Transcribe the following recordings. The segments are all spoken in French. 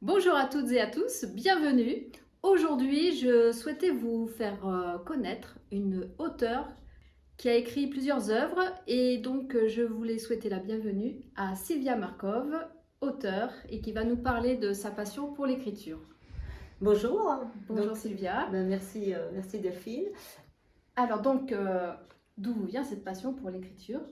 Bonjour à toutes et à tous, bienvenue. Aujourd'hui, je souhaitais vous faire connaître une auteure qui a écrit plusieurs œuvres et donc je voulais souhaiter la bienvenue à Sylvia Markov, auteure et qui va nous parler de sa passion pour l'écriture. Bonjour, Bonjour Sylvia. merci Delphine. Alors donc, d'où vous vient cette passion pour l'écriture?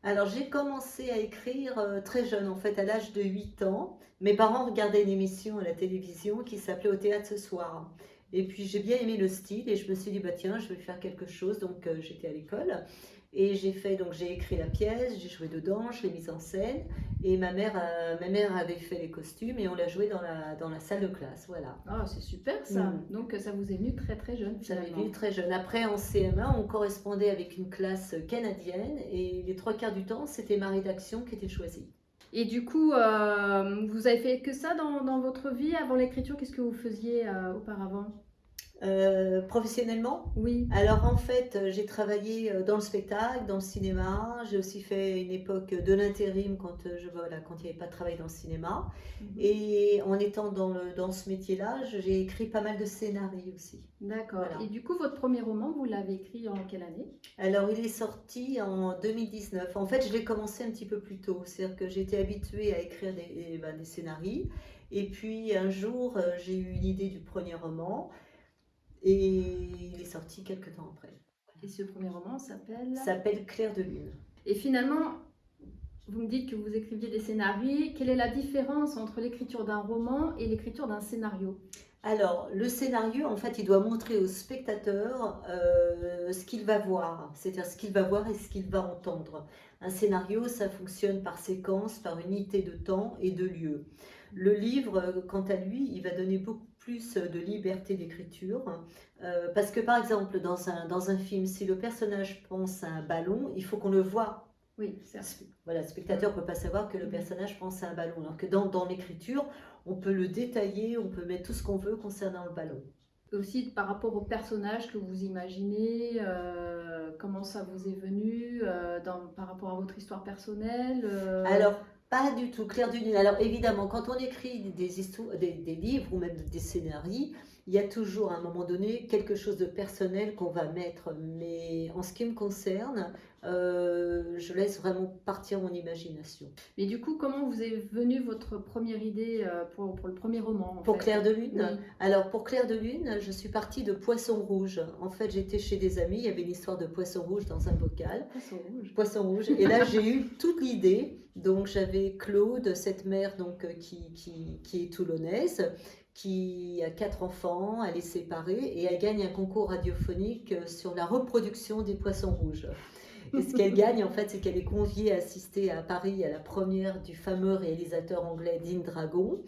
Alors j'ai commencé à écrire très jeune, en fait à l'âge de 8 ans. Mes parents regardaient une émission à la télévision qui s'appelait Au théâtre ce soir. Et puis j'ai bien aimé le style et je me suis dit bah tiens je vais faire quelque chose. Donc j'étais à l'école et j'ai écrit la pièce, j'ai joué dedans, je l'ai mise en scène et ma mère avait fait les costumes et on l'a joué dans la salle de classe, voilà. Ah, c'est super ça. Mm. Donc ça vous est venu très très jeune Ça m'est finalement. venu très jeune. Après, en CM1, on correspondait avec une classe canadienne et les trois quarts du temps, c'était ma rédaction qui était choisie. Et du coup, vous avez fait que ça dans votre vie avant l'écriture? Qu'est-ce que vous faisiez auparavant? Professionnellement, Oui. alors en fait, j'ai travaillé dans le spectacle, dans le cinéma. J'ai aussi fait une époque de l'intérim voilà, quand il n'y avait pas de travail dans le cinéma. Mhm. Et en étant dans ce métier-là, j'ai écrit pas mal de scénarios aussi. D'accord. Voilà. Et du coup, votre premier roman, vous l'avez écrit en quelle année? Alors, il est sorti en 2019. En fait, je l'ai commencé un petit peu plus tôt. C'est-à-dire que j'étais habituée à écrire des scénarios. Et puis, un jour, j'ai eu une idée du premier roman. Et il est sorti quelques temps après. Et ce premier roman s'appelle? S'appelle Clair de Lune. Et finalement, vous me dites que vous écriviez des scénarios. Quelle est la différence entre l'écriture d'un roman et l'écriture d'un scénario? Alors, le scénario, en fait, il doit montrer au spectateur ce qu'il va voir, c'est-à-dire ce qu'il va voir et ce qu'il va entendre. Un scénario, ça fonctionne par séquence, par unité de temps et de lieu. Le livre, quant à lui, il va donner beaucoup plus de liberté d'écriture, parce que, par exemple, dans un film, si le personnage pense à un ballon, il faut qu'on le voie. Oui, certes. Voilà, le spectateur ne peut pas savoir que le personnage pense à un ballon, alors que dans l'écriture, on peut le détailler, on peut mettre tout ce qu'on veut concernant le ballon. Aussi par rapport au personnage que vous imaginez, comment ça vous est venu par rapport à votre histoire personnelle Alors, pas du tout, Claire Denis. Alors, évidemment, quand on écrit des histoires, des livres ou même des scénarios, il y a toujours à un moment donné quelque chose de personnel qu'on va mettre. Mais en ce qui me concerne, je laisse vraiment partir mon imagination. Mais du coup, comment vous est venue votre première idée pour le premier roman en Pour fait? Clair de Lune? Oui. Alors pour Clair de Lune, je suis partie de Poisson Rouge. En fait, j'étais chez des amis, il y avait une histoire de Poisson Rouge dans un bocal. Poisson rouge. Poisson Rouge. Et là, j'ai eu toute l'idée. Donc j'avais Claude, cette mère donc, qui est toulonnaise, qui a 4 enfants, elle est séparée et elle gagne un concours radiophonique sur la reproduction des poissons rouges. Et ce qu'elle gagne, en fait, c'est qu'elle est conviée à assister à Paris à la première du fameux réalisateur anglais Dean Dragon,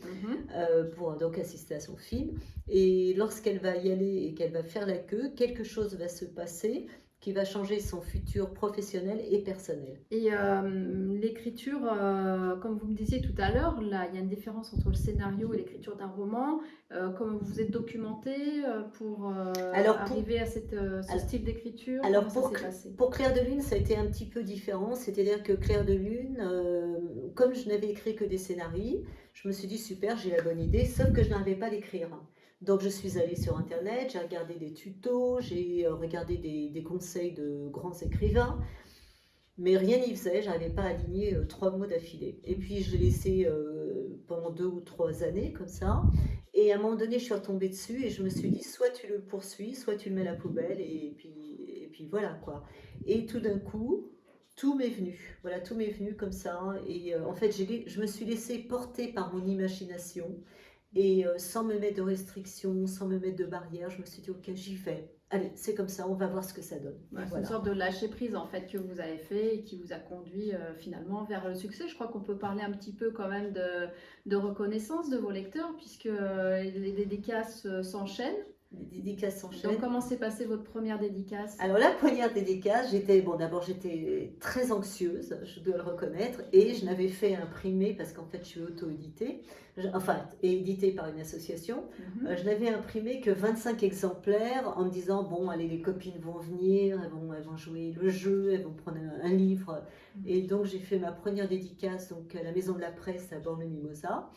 pour donc assister à son film. Et lorsqu'elle va y aller et qu'elle va faire la queue, quelque chose va se passer qui va changer son futur professionnel et personnel. Et l'écriture, comme vous me disiez tout à l'heure, là, il y a une différence entre le scénario et l'écriture d'un roman. Comment vous êtes documenté pour arriver à ce style d'écriture? Alors Comment ça s'est passé? pour Clair de Lune, ça a été un petit peu différent. C'est-à-dire que Clair de Lune, comme je n'avais écrit que des scénarios, je me suis dit super, j'ai la bonne idée, sauf que je n'arrivais pas à l'écrire. Donc je suis allée sur Internet, j'ai regardé des tutos, j'ai regardé des conseils de grands écrivains, mais rien n'y faisait, j'arrivais pas à aligner 3 mots d'affilée. Et puis je l'ai laissé pendant 2 ou 3 années comme ça. Et à un moment donné, je suis retombée dessus et je me suis dit, soit tu le poursuis, soit tu le mets à la poubelle, et puis voilà quoi. Et tout d'un coup, tout m'est venu. Voilà, tout m'est venu comme ça. Et en fait, je me suis laissée porter par mon imagination. Et sans me mettre de restrictions, sans me mettre de barrières, je me suis dit, ok, j'y vais. Allez, c'est comme ça, on va voir ce que ça donne. Ouais, c'est une Voilà. sorte de lâcher prise en fait que vous avez fait et qui vous a conduit finalement vers le succès. Je crois qu'on peut parler un petit peu quand même de reconnaissance de vos lecteurs puisque les dédicaces s'enchaînent. Les dédicaces Donc s'enchaînent. comment s'est passée votre première dédicace? Alors la première dédicace, d'abord j'étais très anxieuse, je dois le reconnaître, et je n'avais fait imprimer, parce qu'en fait je suis auto-éditée, et éditée par une association, je n'avais imprimé que 25 exemplaires en me disant, bon, allez, les copines vont venir, elles vont jouer le jeu, elles vont prendre un livre, et donc j'ai fait ma première dédicace donc, à la Maison de la Presse à Bormes-les-Mimosas.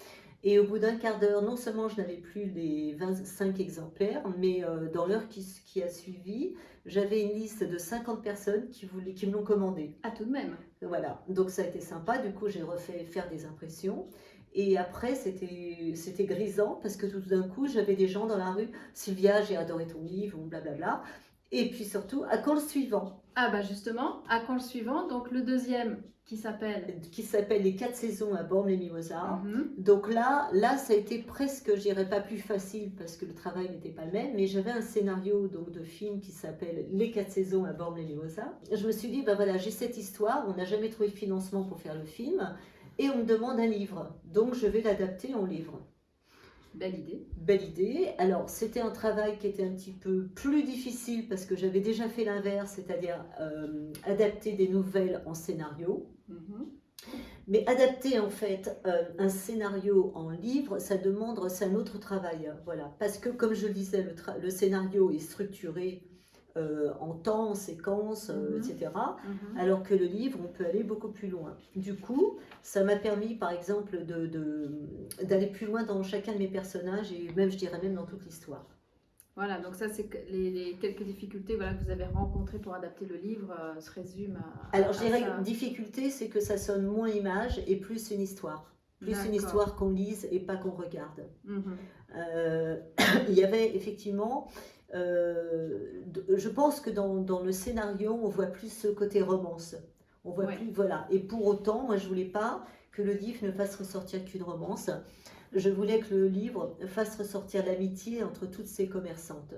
Et au bout d'un quart d'heure, non seulement je n'avais plus les 25 exemplaires, mais dans l'heure qui a suivi, j'avais une liste de 50 personnes qui me l'ont commandé. Ah, tout de même. Voilà, donc ça a été sympa. Du coup, j'ai refait faire des impressions. Et après, c'était grisant parce que tout d'un coup, j'avais des gens dans la rue. Sylvia, j'ai adoré ton livre, ou blablabla. Et puis surtout, à quand le suivant? Ah bah justement, à quand le suivant? Donc le deuxième qui s'appelle... Qui s'appelle Les 4 saisons à Bormes-les-Mimosas. Mhm. Donc là, ça a été presque, je dirais pas plus facile parce que le travail n'était pas le même, mais j'avais un scénario donc de film qui s'appelle Les 4 saisons à Bormes-les-Mimosas. Je me suis dit, ben voilà, j'ai cette histoire, on n'a jamais trouvé de financement pour faire le film et on me demande un livre, donc je vais l'adapter en livre. Belle idée. Belle idée. Alors, c'était un travail qui était un petit peu plus difficile parce que j'avais déjà fait l'inverse, c'est-à-dire adapter des nouvelles en scénario. Mhm. Mais adapter en fait un scénario en livre, c'est un autre travail. Voilà. Parce que comme je le disais, le scénario est structuré en temps, en séquence, etc. Mhm. Alors que le livre, on peut aller beaucoup plus loin. Du coup, ça m'a permis par exemple d'aller plus loin dans chacun de mes personnages et même, je dirais même dans toute l'histoire. Voilà, donc ça c'est les quelques difficultés voilà, que vous avez rencontrées pour adapter le livre se résument Alors, je dirais ça. que difficulté, c'est que ça sonne moins image et plus une histoire. Plus une D'accord. histoire qu'on lise et pas qu'on regarde. Mhm. Il y avait effectivement, je pense que dans le scénario, on voit plus ce côté romance. On voit Ouais. plus, voilà. Et pour autant, moi, je voulais pas que le livre ne fasse ressortir qu'une romance. Je voulais que le livre fasse ressortir l'amitié entre toutes ces commerçantes.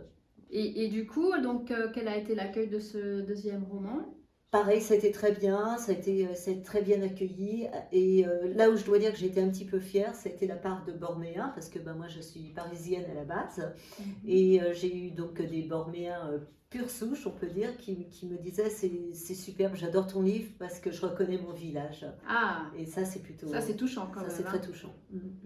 Et du coup, donc, quel a été l'accueil de ce deuxième roman? Pareil, ça a été très bien, ça a été très bien accueilli. Et là où je dois dire que j'ai été un petit peu fière, ça a été la part de Borméens, parce que ben, moi je suis parisienne à la base. Et j'ai eu donc des Borméens pure souche, on peut dire, qui me disaient c'est superbe, j'adore ton livre parce que je reconnais mon village. Ah, Et ça, c'est plutôt. ça c'est touchant quand Ça, même. c'est hein. très touchant.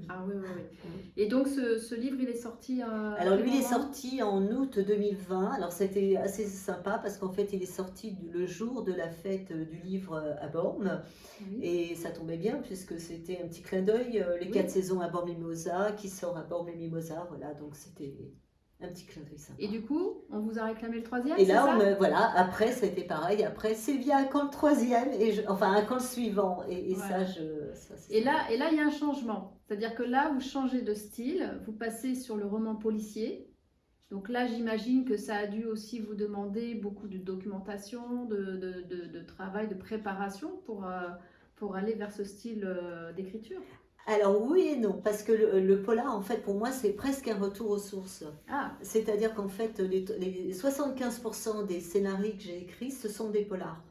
Ah oui, oui, oui. Et donc ce livre, il est sorti Alors quel lui, il est moment? sorti en août 2020. Alors c'était assez sympa parce qu'en fait, il est sorti le jour de la fête du livre à Bormes. Oui. Et ça tombait bien puisque c'était un petit clin d'œil, les Oui. 4 saisons à Bormes-les-Mimosas, qui sort à Bormes-les-Mimosas. Voilà, donc c'était un petit clin d'œil sympa. Et du coup, on vous a réclamé le troisième, Et c'est là, ça? voilà, après, ça a été pareil. Après, Sylvia, quand le troisième, enfin, quand le suivant. Et Voilà. ça, c'est Et là, il y a un changement. C'est-à-dire que là, vous changez de style, vous passez sur le roman policier. Donc là, j'imagine que ça a dû aussi vous demander beaucoup de documentation, de travail, de préparation pour aller vers ce style d'écriture. Alors oui et non, parce que le polar, en fait, pour moi, c'est presque un retour aux sources. Ah, C'est-à-dire qu'en fait, les 75% des scénarios que j'ai écrits, ce sont des polars.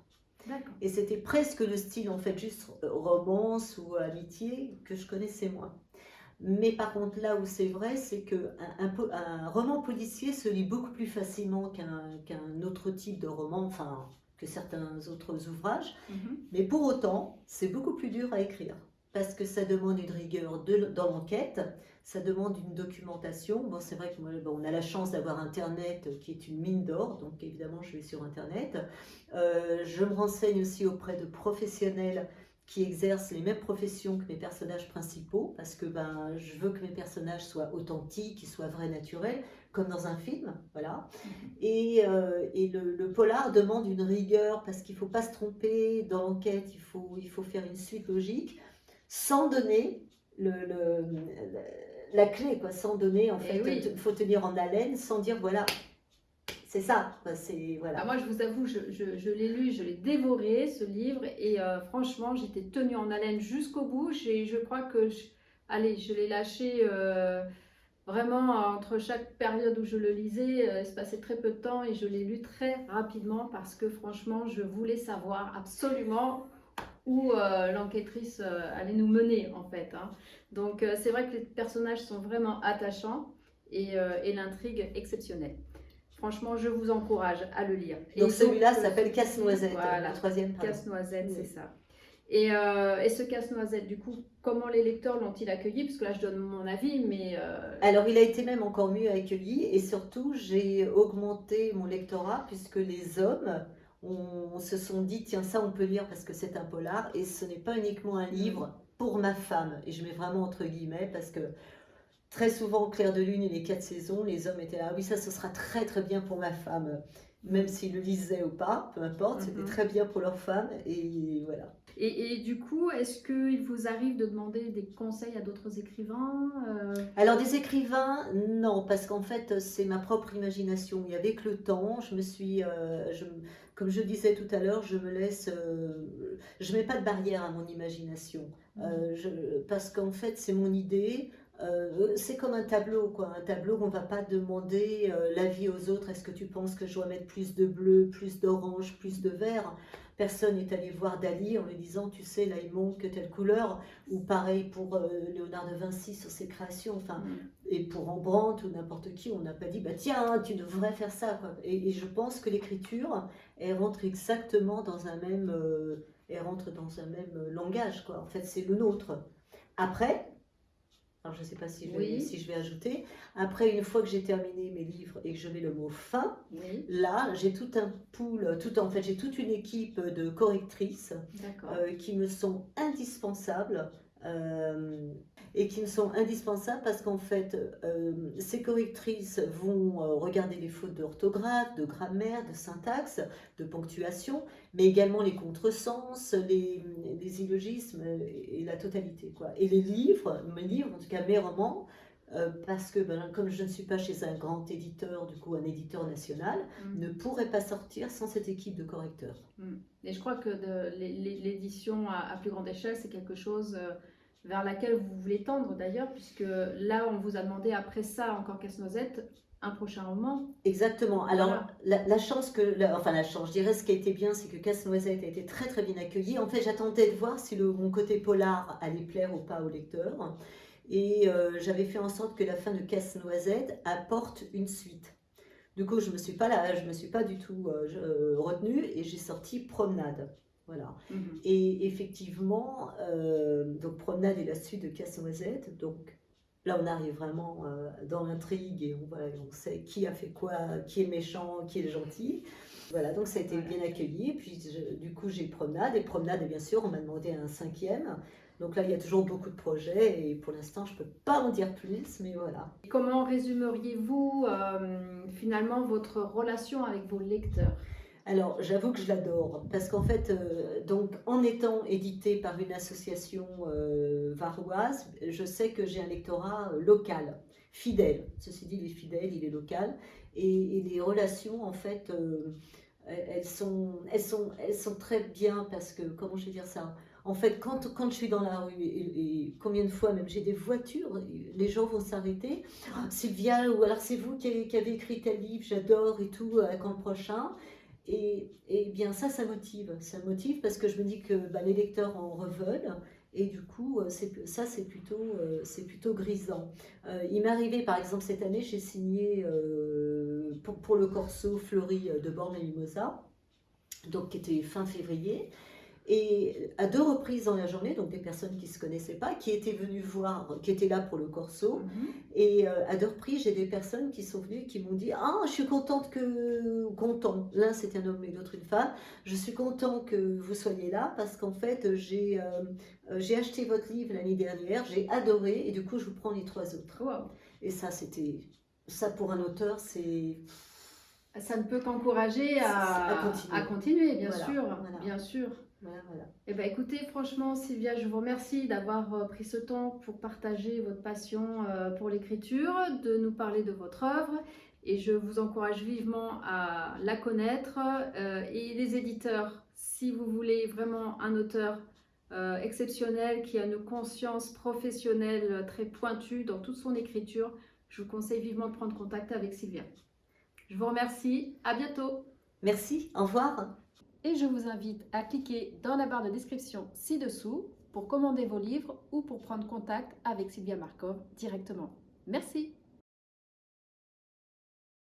d'accord. Et c'était presque le style, en fait, juste romance ou amitié que je connaissais moins. Mais par contre, là où c'est vrai, c'est qu'un roman policier se lit beaucoup plus facilement qu'un autre type de roman, enfin, que certains autres ouvrages. Mhm. Mais pour autant, c'est beaucoup plus dur à écrire parce que ça demande une rigueur dans l'enquête, ça demande une documentation. Bon, c'est vrai que moi, bon, on a la chance d'avoir Internet qui est une mine d'or, donc évidemment, je vais sur Internet. Je me renseigne aussi auprès de professionnels qui exercent les mêmes professions que mes personnages principaux, parce que ben, je veux que mes personnages soient authentiques, qu'ils soient vrais, naturels, comme dans un film, voilà. Et le polar demande une rigueur, parce qu'il ne faut pas se tromper dans l'enquête, il faut faire une suite logique, sans donner la clé, quoi, sans donner, en fait, oui. il faut tenir en haleine, sans dire, voilà, c'est ça, quoi, voilà. Ah, moi, je vous avoue, je l'ai lu, je l'ai dévoré, ce livre, et franchement, j'étais tenue en haleine jusqu'au bout. Je crois que, allez, je l'ai lâché vraiment entre chaque période où je le lisais, il se passait très peu de temps, et je l'ai lu très rapidement parce que, franchement, je voulais savoir absolument où l'enquêtrice allait nous mener, en fait. Hein. Donc, c'est vrai que les personnages sont vraiment attachants et l'intrigue exceptionnelle. Franchement, je vous encourage à le lire. Donc celui-là s'appelle Casse-Noisette, voilà, le troisième. Casse-Noisette, c'est ça. Et ce Casse-Noisette, du coup, comment les lecteurs l'ont-ils accueilli? Parce que là, je donne mon avis, mais... Alors, il a été même encore mieux accueilli et surtout, j'ai augmenté mon lectorat puisque les hommes se sont dit, tiens, ça, on peut lire parce que c'est un polar et ce n'est pas uniquement un livre pour ma femme. Et je mets vraiment entre guillemets parce que très souvent, Clair de Lune et les 4 saisons, les hommes étaient là, oui, ça, ce sera très très bien pour ma femme. Même s'ils le lisaient ou pas, peu importe, c'était très bien pour leur femme. Et voilà. Et du coup, est-ce qu'il vous arrive de demander des conseils à d'autres écrivains Alors des écrivains, non, parce qu'en fait c'est ma propre imagination. Et avec le temps, comme je disais tout à l'heure, je mets pas de barrière à mon imagination. Parce qu'en fait c'est mon idée. C'est comme un tableau, quoi. Un tableau où on va pas demander l'avis aux autres. Est-ce que tu penses que je dois mettre plus de bleu, plus d'orange, plus de vert? Personne n'est allé voir Dali en lui disant, tu sais, là il manque telle couleur. Ou pareil pour Léonard de Vinci sur ses créations, enfin, et pour Rembrandt ou n'importe qui, on n'a pas dit, bah tiens, tu devrais faire ça, quoi. Et je pense que l'écriture, elle rentre exactement dans un même, elle rentre dans un même langage, quoi. En fait, c'est le nôtre. Après, alors je ne sais pas si Oui. si je vais ajouter, après, une fois que j'ai terminé mes livres et que je mets le mot fin, Oui, là, j'ai tout un pool, en fait, j'ai toute une équipe de correctrices d'accord. qui me sont indispensables. Et qui me sont indispensables parce qu'en fait, ces correctrices vont regarder les fautes d'orthographe, de grammaire, de syntaxe, de ponctuation, mais également les contresens, les illogismes et la totalité, quoi. Et les livres, mes livres, en tout cas mes romans, parce que comme je ne suis pas chez un grand éditeur, du coup un éditeur national, ne pourrait pas sortir sans cette équipe de correcteurs. Et je crois que l'édition à plus grande échelle, c'est quelque chose vers laquelle vous voulez tendre d'ailleurs, puisque là, on vous a demandé après ça, encore Casse-Noisette, un prochain roman. Exactement. Alors, Voilà. la chance enfin la chance, je dirais ce qui a été bien, c'est que Casse-Noisette a été très très bien accueilli. En fait, j'attendais de voir si mon côté polar allait plaire ou pas au lecteur. Et j'avais fait en sorte que la fin de Casse-Noisette apporte une suite. Du coup, je me suis pas du tout retenue et j'ai sorti Promenade. Voilà. Et effectivement, donc Promenade est la suite de Casse-Noisette. Donc là, on arrive vraiment dans l'intrigue et on sait qui a fait quoi, qui est méchant, qui est gentil. Voilà, donc ça a été bien accueilli. Et puis, du coup, j'ai Promenade. Et Promenade, et bien sûr, on m'a demandé un 5e. Donc là, il y a toujours beaucoup de projets. Et pour l'instant, je ne peux pas en dire plus, mais voilà. Comment résumeriez-vous finalement votre relation avec vos lecteurs? Alors, j'avoue que je l'adore, parce qu'en fait, donc, en étant édité par une association varoise, je sais que j'ai un lectorat local, fidèle. Ceci dit, il est fidèle, il est local, et les relations, en fait, elles sont très bien, parce que, comment je vais dire ça? En fait, quand je suis dans la rue, et combien de fois même j'ai des voitures, les gens vont s'arrêter. Ah, Sylvia, ou alors c'est vous qui avez écrit tel livre, j'adore et tout, quand le prochain? Et bien ça motive. Ça motive parce que je me dis que les lecteurs en reveulent. Et du coup, c'est plutôt grisant. Il m'est arrivé, par exemple, cette année, j'ai signé pour le Corso Fleuri de Bormes et Mimosa, donc qui était fin février. Et à 2 reprises dans la journée, donc des personnes qui ne se connaissaient pas, qui étaient venues voir, qui étaient là pour le corso. Et à 2 reprises, j'ai des personnes qui sont venues et qui m'ont dit, ah, je suis content, l'un c'était un homme et l'autre une femme, je suis content que vous soyez là parce qu'en fait, j'ai acheté votre livre l'année dernière, j'ai adoré et du coup, je vous prends les 3 autres. Wow. Et ça pour un auteur, c'est... Ça ne peut qu'encourager à continuer, bien sûr, voilà. bien sûr. Voilà. Eh ben, écoutez, franchement, Sylvia, je vous remercie d'avoir pris ce temps pour partager votre passion pour l'écriture, de nous parler de votre œuvre. Et je vous encourage vivement à la connaître. Et les éditeurs, si vous voulez vraiment un auteur exceptionnel, qui a une conscience professionnelle très pointue dans toute son écriture, je vous conseille vivement de prendre contact avec Sylvia. Je vous remercie, à bientôt. Merci, au revoir. Et je vous invite à cliquer dans la barre de description ci-dessous pour commander vos livres ou pour prendre contact avec Sylvia Markov directement. Merci.